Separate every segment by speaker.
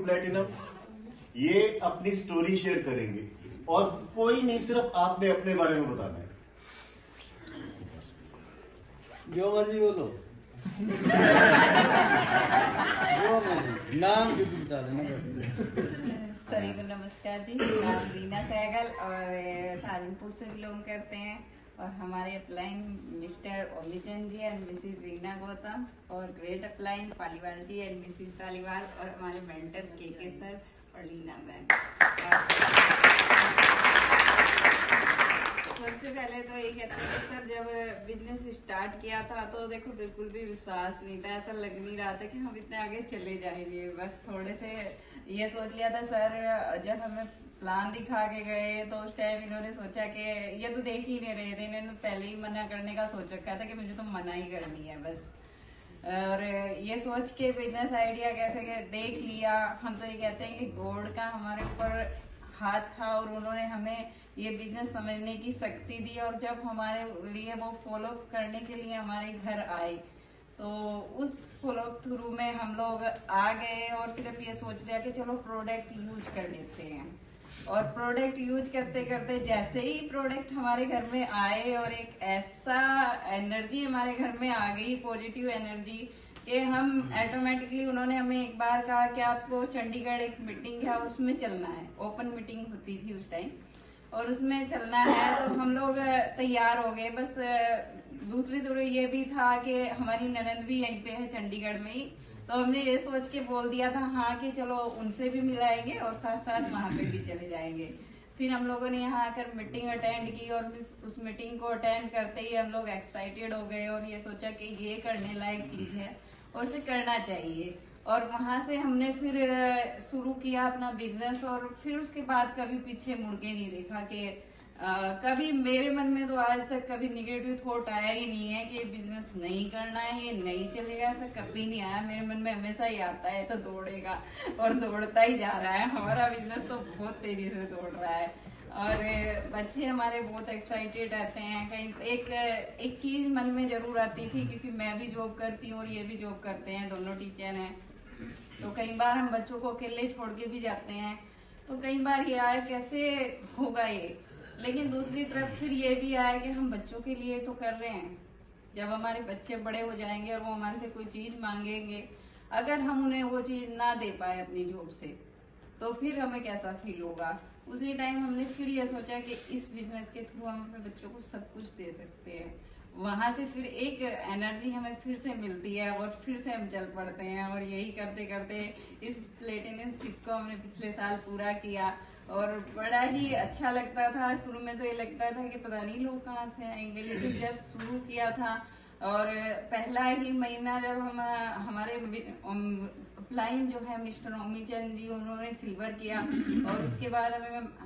Speaker 1: Platinum, ये अपनी story share करेंगे और कोई नहीं, सिर्फ आपने अपने बारे में बताना है।
Speaker 2: जो मर्जी बोलो। जो मर्जी, नाम भी बता देना।
Speaker 3: सभी को नमस्कार जी। नाम रीना सहगल और सालमपुर से बिलोंग करते हैं और हमारे upline Mr Omichand ji and Mrs Reena Gautam और great upline Paliwal ji and Mrs Paliwal और हमारे मेंटर के सर और लीना मैम। सबसे पहले तो ये कहते हैं कि सर जब बिजनेस स्टार्ट किया था तो देखो बिल्कुल भी विश्वास नहीं था, ऐसा लग नहीं रहा था कि हम इतने आगे चले जाएंगे। बस थोड़े से ये सोच लिया था सर, जब हमें प्लान दिखा के गए तो उस टाइम इन्होंने सोचा कि ये तो देख ही नहीं रहे थे, इन्होंने पहले ही मना करने का सोच रखा था कि मुझे तो मना ही करनी है बस। और ये सोच के बिजनेस आइडिया कैसे देख लिया। हम तो ये कहते हैं कि गॉड का हमारे ऊपर हाथ था और उन्होंने हमें ये बिजनेस समझने की शक्ति दी और जब हमारे लिए वो फॉलो करने के लिए हमारे घर आए तो उस फॉलो थ्रू में हम लोग आ गए और सिर्फ ये सोच लिया कि चलो प्रोडक्ट यूज कर लेते हैं। और प्रोडक्ट यूज करते करते जैसे ही प्रोडक्ट हमारे घर में आए और एक ऐसा एनर्जी हमारे घर में आ गई, पॉजिटिव एनर्जी, कि हम ऑटोमेटिकली, उन्होंने हमें एक बार कहा कि आपको चंडीगढ़ एक मीटिंग है उसमें चलना है, ओपन मीटिंग होती थी उस टाइम, और उसमें चलना है तो हम लोग तैयार हो गए। बस दूसरी तरफ ये भी था कि हमारी ननद भी यहीं पे है चंडीगढ़ में ही, तो हमने ये सोच के बोल दिया था हाँ कि चलो उनसे भी मिलाएंगे और साथ साथ वहां पे भी चले जाएंगे। फिर हम लोगों ने यहाँ आकर मीटिंग अटेंड की और उस मीटिंग को अटेंड करते ही हम लोग एक्साइटेड हो गए और ये सोचा कि ये करने लायक चीज है और इसे करना चाहिए। और वहां से हमने फिर शुरू किया अपना बिजनेस और फिर उसके बाद कभी पीछे मुड़ के नहीं देखा कि कभी मेरे मन में तो आज तक कभी निगेटिव थॉट आया ही नहीं है कि ये बिजनेस नहीं करना है, ये नहीं चलेगा, ऐसा कभी नहीं आया। मेरे मन में हमेशा ही आता है तो दौड़ेगा और दौड़ता ही जा रहा है। हमारा बिजनेस तो बहुत तेजी से दौड़ रहा है और बच्चे हमारे बहुत एक्साइटेड रहते हैं। कहीं एक चीज मन में जरूर आती थी, क्योंकि मैं भी जॉब करती हूँ और ये भी जॉब करते हैं, दोनों टीचर हैं, तो कई बार हम बच्चों को अकेले छोड़ के भी जाते हैं, तो कई बार ये आया कैसे होगा ये। लेकिन दूसरी तरफ फिर ये भी आया कि हम बच्चों के लिए तो कर रहे हैं, जब हमारे बच्चे बड़े हो जाएंगे और वो हमारे से कोई चीज मांगेंगे, अगर हम उन्हें वो चीज ना दे पाए अपनी जॉब से तो फिर हमें कैसा फील होगा। उसी टाइम हमने फिर ये सोचा कि इस बिजनेस के थ्रू हम अपने बच्चों को सब कुछ दे सकते हैं। वहां से फिर एक एनर्जी हमें फिर से मिलती है और फिर से हम चल पड़ते हैं और यही करते करते इस प्लेटिनम शिप को हमने पिछले साल पूरा किया और बड़ा ही अच्छा लगता था। शुरू में तो ये लगता था कि पता नहीं लोग कहाँ से आएंगे, लेकिन जब शुरू किया था और पहला ही महीना जब हम हमारे अपलाइन जो है मिस्टर ओमिचंद जी, उन्होंने सिल्वर किया और उसके बाद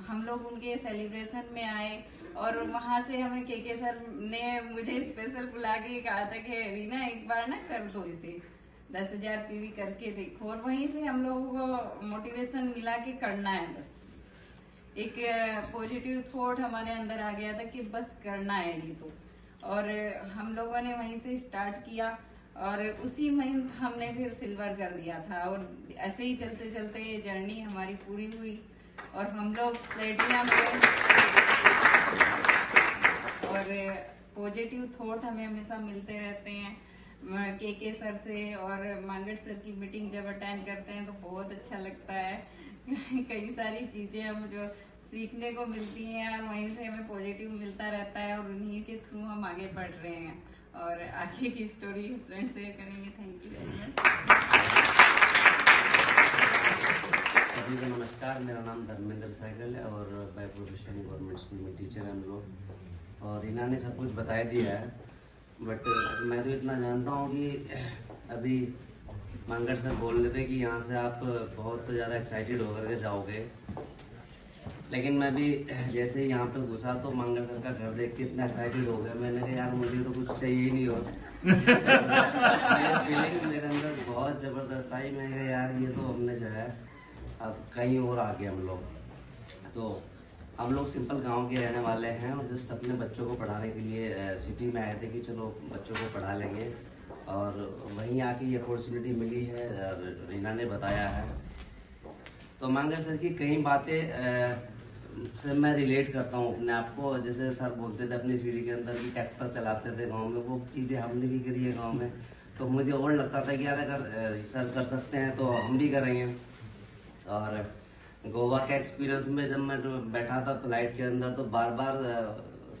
Speaker 3: हम लोग उनके सेलिब्रेशन में आए और वहां से हमें के सर ने मुझे स्पेशल बुला के कहा था कि रीना एक बार ना कर दो इसे 10,000 पीवी करके देखो, और वहीं से हम लोगों को मोटिवेशन मिला कि करना है। बस एक पॉजिटिव थॉट हमारे अंदर आ गया था कि बस करना है ये तो, और हम लोगों ने वहीं से स्टार्ट किया और उसी महीने हमने फिर सिल्वर कर दिया था और ऐसे ही चलते चलते ये जर्नी हमारी पूरी हुई और हम लोग प्लेटिनम और पॉजिटिव थॉट हमें हमेशा मिलते रहते हैं। के सर से और मांगट सर की मीटिंग जब अटेंड करते हैं तो बहुत अच्छा लगता है। कई सारी चीजें हम जो सीखने को मिलती हैं और वहीं से हमें पॉजिटिव मिलता रहता है और उन्हीं के थ्रू हम आगे बढ़ रहे हैं और आगे की स्टोरी स्टूडेंट शेयर करेंगे। Thank you very much.
Speaker 4: सभी को नमस्कार, मेरा नाम धर्मेंद्र सहगल है और बाय प्रोफेशन गवर्नमेंट स्कूल में टीचर हैं हम लोग, और इन्होंने ने सब कुछ बता दिया है। बट मैं तो इतना जानता हूँ कि अभी मांगट सर बोल रहे थे कि यहाँ से आप बहुत ज़्यादा एक्साइटेड होकर के जाओगे, लेकिन मैं भी जैसे ही यहाँ पे घुसा तो मांगट सर का घर देख के इतना एक्साइटेड हो गया, मैंने कहा यार मुझे तो कुछ चाहिए ही नहीं हो। फीलिंग मेरे अंदर बहुत ज़बरदस्त आई, मैंने कहा यार ये तो हमने जो है अब कहीं और आ गए हम लोग। तो हम लोग सिंपल गांव के रहने वाले हैं और जस्ट अपने बच्चों को पढ़ाने के लिए सिटी में आए थे कि चलो बच्चों को पढ़ा लेंगे, और वहीं आके ये अपॉर्चुनिटी मिली है, रीना ने बताया है। तो मंगल सर की कई बातें से मैं रिलेट करता हूँ अपने आप को। जैसे सर बोलते थे अपनी सीढ़ी के अंदर कि ट्रैक्टर चलाते थे गांव में, वो चीज़ें हमने भी करी है गांव में। तो मुझे और लगता था कि यार अगर सर कर सकते हैं तो हम भी करेंगे। और गोवा के एक्सपीरियंस में जब मैं बैठा था फ्लाइट के अंदर तो बार बार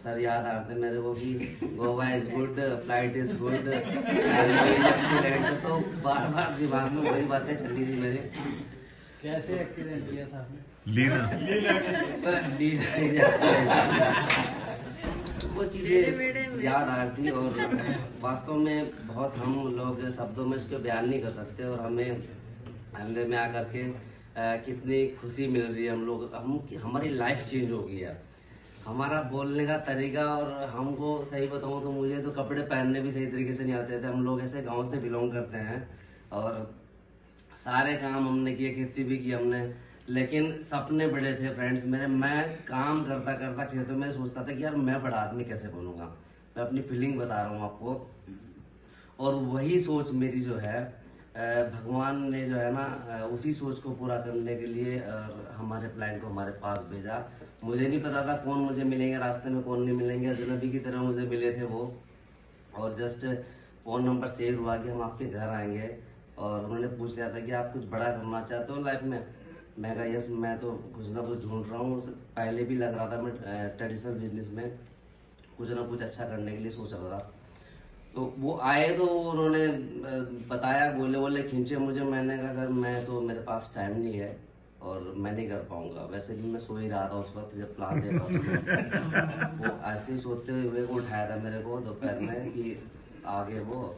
Speaker 4: सर याद आते मेरे को कि Goa is good, flight is good, excellent. तो बार बार दिमाग में वही बातें चली थी मेरे।
Speaker 2: कैसे एक्सीडेंट किया था आपने?
Speaker 4: वो चीजें याद आ रही थी और वास्तव में बहुत हम लोग शब्दों में इसको बयान नहीं कर सकते। और हमें अंदर में आकर के कितनी खुशी मिल रही है। हम लोग हमारी लाइफ चेंज हो गई है, हमारा बोलने का तरीका। और हमको सही बताऊं तो मुझे तो कपड़े पहनने भी सही तरीके से नहीं आते थे। हम लोग ऐसे गांव से बिलोंग करते हैं और सारे काम हमने किए, खेती भी की हमने, लेकिन सपने बड़े थे फ्रेंड्स मेरे। मैं काम करता करता खेतों में सोचता था कि यार मैं बड़ा आदमी कैसे बनूंगा। मैं अपनी फीलिंग बता रहा हूँ आपको। और वही सोच मेरी जो है भगवान ने जो है ना उसी सोच को पूरा करने के लिए हमारे प्लान को हमारे पास भेजा। मुझे नहीं पता था कौन मुझे मिलेंगे रास्ते में, कौन नहीं मिलेंगे। अजनबी की तरह मुझे मिले थे वो। और जस्ट फोन नंबर शेयर हुआ कि हम आपके घर आएंगे। और उन्होंने पूछ लिया था कि आप कुछ बड़ा करना चाहते हो लाइफ में। मैं कहा यस, मैं तो कुछ ना कुछ ढूंढ रहा हूँ। पहले भी लग रहा था मैं ट्रेडिशनल बिजनेस में कुछ ना कुछ अच्छा करने के लिए सोच रहा था। तो वो आए तो उन्होंने बताया, गोले वोले खींचे मुझे। मैंने कहा सर मैं तो, मेरे पास टाइम नहीं है और मैं नहीं कर पाऊंगा। वैसे भी मैं सो ही रहा था उस वक्त जब प्लान देखा था। वो ऐसे ही सोते हुए को उठाया था मेरे को दोपहर में कि आगे वो,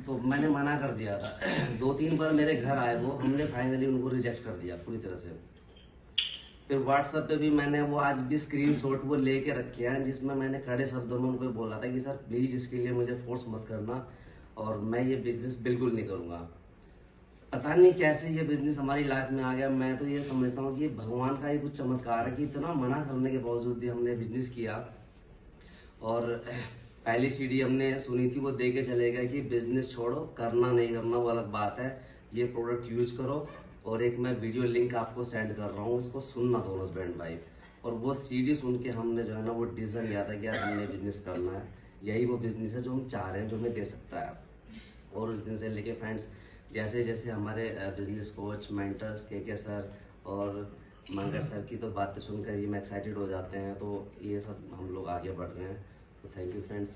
Speaker 4: तो मैंने मना कर दिया था। 2-3 बार मेरे घर आए वो, हमने फाइनली उनको रिजेक्ट कर दिया पूरी तरह से। फिर व्हाट्सएप पे भी मैंने वो आज भी स्क्रीनशॉट वो लेके रखे हैं जिसमें मैंने कड़े शब्दों में उनको बोला था कि सर प्लीज इसके लिए मुझे फोर्स मत करना और मैं ये बिजनेस बिल्कुल नहीं करूंगा। पता नहीं कैसे ये बिजनेस हमारी लाइफ में आ गया। मैं तो ये समझता हूँ कि भगवान का ही कुछ चमत्कार है कि इतना मना करने के बावजूद भी हमने बिजनेस किया। और पहली सीढ़ी हमने सुनी थी वो दे के चले गए कि बिजनेस छोड़ो, करना नहीं करना वो अलग बात है, ये प्रोडक्ट यूज करो। और एक मैं वीडियो लिंक आपको सेंड कर रहा हूँ, इसको सुनना दोनों हस्बैंड वाइफ। और वो सीढ़ी सुन के हमने जो है ना वो डिसीजन लिया था कि यार हमने बिजनेस करना है। यही वो बिजनेस है जो हम चाह रहे हैं, जो हमें दे सकता है। और उस दिन से लेके फ्रेंड्स जैसे जैसे हमारे बिजनेस कोच मेंटर्स के सर और मंगल सर की तो बातें सुनकर ही मैं एक्साइटेड हो जाते हैं। तो ये सब हम लोग आगे बढ़ रहे हैं। तो थैंक यू फ्रेंड्स।